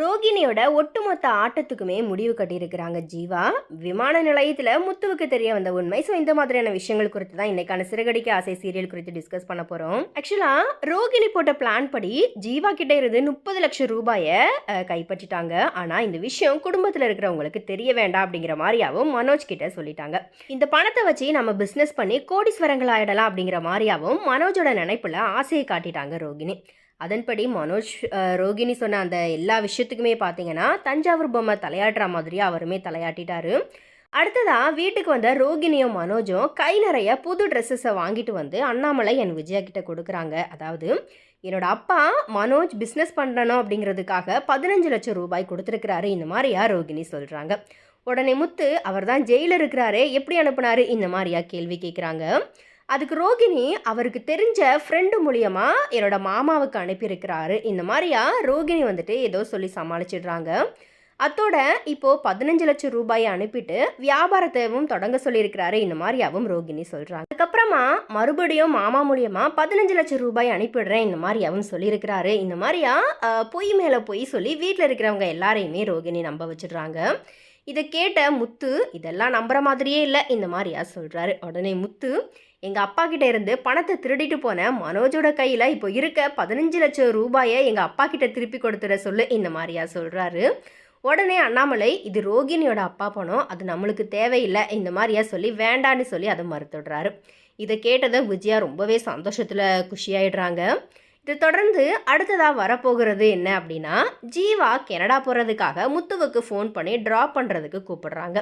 ரோகிணியோட ஒட்டுமொத்த ஆட்டத்துக்குமே முடிவு கட்டியிருக்கிறாங்க ஜீவா. விமான நிலையத்தில் முத்துவுக்கு தெரிய வந்த உண்மை. ஸோ இந்த மாதிரியான விஷயங்கள் குறித்து தான் இன்னைக்கான சிறகடிக்க ஆசை சீரியல் குறித்து டிஸ்கஸ் பண்ண போகிறோம். ஆக்சுவலாக ரோகிணி போட்ட பிளான் படி ஜீவா கிட்ட இருந்து 30 லட்சம் ரூபாயை கைப்பற்றிட்டாங்க. ஆனால் இந்த விஷயம் குடும்பத்தில் இருக்கிறவங்களுக்கு தெரிய வேண்டாம் அப்படிங்கிற மாதிரியாவும் மனோஜ் கிட்ட சொல்லிட்டாங்க. இந்த பணத்தை வச்சு நம்ம பிஸ்னஸ் பண்ணி கோடீஸ்வரங்கள் ஆயிடலாம் அப்படிங்கிற மாதிரியாவும் மனோஜோட நினைப்பில் ஆசையை காட்டிட்டாங்க ரோகிணி. அதன்படி மனோஜ் ரோகிணி சொன்ன அந்த எல்லா விஷயத்துக்குமே பார்த்தீங்கன்னா தஞ்சாவூர் பொம்மை தலையாட்டுற மாதிரியே அவருமே தலையாட்டிட்டாரு. அடுத்ததாக வீட்டுக்கு வந்த ரோகிணியும் மனோஜும் கை நிறைய புது ட்ரெஸ்ஸஸை வாங்கிட்டு வந்து அண்ணாமலை என் விஜயா கிட்ட கொடுக்குறாங்க. அதாவது என்னோட அப்பா மனோஜ் பிஸ்னஸ் பண்ணணும் அப்படிங்கிறதுக்காக 15 லட்சம் ரூபாய் கொடுத்துருக்கிறாரு, இந்த மாதிரியா ரோகிணி சொல்கிறாங்க. உடனே முத்து அவர் தான் ஜெயிலில் இருக்கிறாரே, எப்படி அனுப்புனாரு, இந்த மாதிரியா கேள்வி கேட்குறாங்க. அதுக்கு ரோகிணி அவருக்கு தெரிஞ்ச ஃப்ரெண்டு மூலியமாக என்னோட மாமாவுக்கு அனுப்பியிருக்கிறாரு, இந்த மாதிரியா ரோகிணி வந்துட்டு ஏதோ சொல்லி சமாளிச்சிடுறாங்க. அத்தோட இப்போது 15 லட்சம் ரூபாயை அனுப்பிட்டு வியாபாரத்தையும் தொடங்க சொல்லியிருக்கிறாரு, இந்த மாதிரியாவும் ரோகிணி சொல்கிறாங்க. அதுக்கப்புறமா மறுபடியும் மாமா மூலியமாக 15 லட்சம் ரூபாய் அனுப்பிடுறேன், இந்த மாதிரியாவும் சொல்லியிருக்கிறாரு. இந்த மாதிரியா பொய் மேலே பொய் சொல்லி வீட்டில் இருக்கிறவங்க எல்லாரையுமே ரோகிணி நம்ப வச்சிடுறாங்க. இதை கேட்ட முத்து இதெல்லாம் நம்புற மாதிரியே இல்லை, இந்த மாதிரியா சொல்கிறாரு. உடனே முத்து எங்கள் அப்பா கிட்ட இருந்து பணத்தை திருடிட்டு போன மனோஜோட கையில் இப்போ இருக்க 15 லட்சம் ரூபாயை எங்கள் அப்பா கிட்ட திருப்பி கொடுத்துட சொல்லு, இந்த மாதிரியா சொல்கிறாரு. உடனே அண்ணாமலை இது ரோகிணியோட அப்பா பணம், அது நம்மளுக்கு தேவையில்லை, இந்த மாதிரியா சொல்லி வேண்டான்னு சொல்லி அதை மறுத்துடுறாரு. இதை கேட்டதை விஜயா ரொம்பவே சந்தோஷத்தில் குஷியாயிடுறாங்க. இதை தொடர்ந்து அடுத்ததாக வரப்போகிறது என்ன அப்படின்னா, ஜீவா கனடா போகிறதுக்காக முத்துவுக்கு ஃபோன் பண்ணி ட்ராப் பண்ணுறதுக்கு கூப்பிடுறாங்க.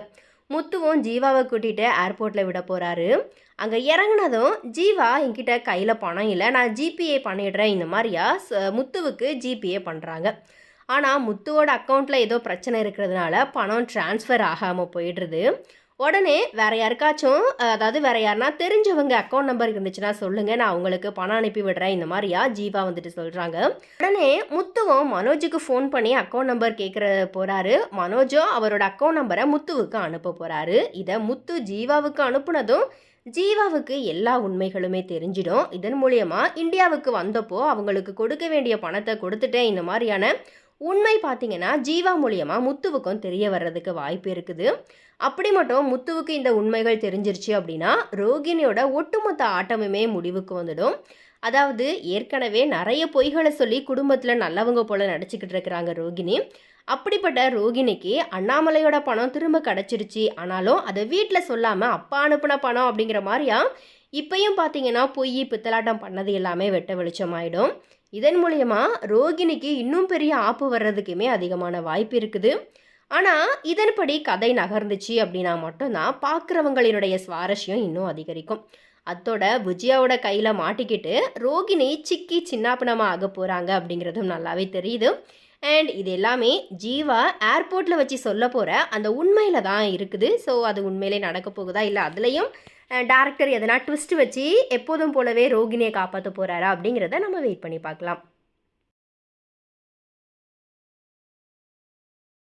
முத்துவும் ஜீவாவை கூட்டிகிட்டு ஏர்போர்ட்டில் விட போகிறாரு. அங்கே இறங்கினதும் ஜீவா என்கிட்ட கையில் பணம் இல்லை, நான் ஜிபிஏ பண்ணிடுறேன், இந்த மாதிரியா முத்துவுக்கு ஜிபிஏ பண்ணுறாங்க. ஆனால் முத்துவோட அக்கௌண்ட்டில் ஏதோ பிரச்சனை இருக்கிறதுனால பணம் ட்ரான்ஸ்ஃபர் ஆகாமல் போயிடுறது. உடனே வேறு யாருக்காச்சும், அதாவது வேறு யாருன்னா தெரிஞ்சவங்க அக்கௌண்ட் நம்பர் இருந்துச்சுன்னா சொல்லுங்கள், நான் உங்களுக்கு பணம் அனுப்பி விடுறேன், இந்த மாதிரியா ஜீவா வந்துட்டு சொல்கிறாங்க. உடனே முத்துவும் மனோஜுக்கு ஃபோன் பண்ணி அக்கௌண்ட் நம்பர் கேட்குற போகிறாரு. மனோஜும் அவரோட அக்கௌண்ட் நம்பரை முத்துவுக்கு அனுப்ப போகிறாரு. இதை முத்து ஜீவாவுக்கு அனுப்புனதும் ஜீவாவுக்கு எல்லா உண்மைகளுமே தெரிஞ்சிடும். இதன் மூலயமா இந்தியாவுக்கு வந்தப்போ அவங்களுக்கு கொடுக்க வேண்டிய பணத்தை கொடுத்துட்டேன், இந்த மாதிரியான உண்மை பார்த்தீங்கன்னா ஜீவா மூலியமாக முத்துவுக்கும் தெரிய வர்றதுக்கு வாய்ப்பு இருக்குது. அப்படி மட்டும் முத்துவுக்கு இந்த உண்மைகள் தெரிஞ்சிருச்சு அப்படின்னா ரோகிணியோட ஒட்டுமொத்த ஆட்டமுமே முடிவுக்கு வந்துடும். அதாவது ஏற்கனவே நிறைய பொய்களை சொல்லி குடும்பத்தில் நல்லவங்க போல நடிச்சுக்கிட்டு இருக்கிறாங்க ரோகிணி. அப்படிப்பட்ட ரோகிணிக்கு அண்ணாமலையோட பணம் திரும்ப கிடச்சிருச்சு. ஆனாலும் அதை வீட்டில் சொல்லாமல் அப்பா அனுப்பின பணம் அப்படிங்கிற மாதிரியா இப்பயும் பார்த்தீங்கன்னா பொய் பித்தலாட்டம் பண்ணது எல்லாமே வெட்ட வெளிச்சமாயிடும். இதன் மூலயமா ரோகிணிக்கு இன்னும் பெரிய ஆப்பு வர்றதுக்குமே அதிகமான வாய்ப்பு இருக்குது. ஆனால் இதன்படி கதை நகர்ந்துச்சு அப்படின்னா மட்டும்தான் பார்க்குறவங்களினுடைய சுவாரஸ்யம் இன்னும் அதிகரிக்கும். அத்தோட விஜயாவோட கையில் மாட்டிக்கிட்டு ரோகிணி சிக்கி சின்னாப்பனமாக ஆக போகிறாங்க அப்படிங்கிறதும் நல்லாவே தெரியுது. அண்ட் இது எல்லாமே ஜீவா ஏர்போர்ட்டில் வச்சு சொல்ல போகிற அந்த உண்மையில் தான் இருக்குது. ஸோ அது உண்மையிலே நடக்க போகுதா, இல்லை அதுலேயும் டேரக்டர் எதனா ட்விஸ்ட் வச்சு எப்போதும் போலவே ரோகிணியை காப்பாற்ற போகிறாரா அப்படிங்கிறத நம்ம வெயிட் பண்ணி பார்க்கலாம்.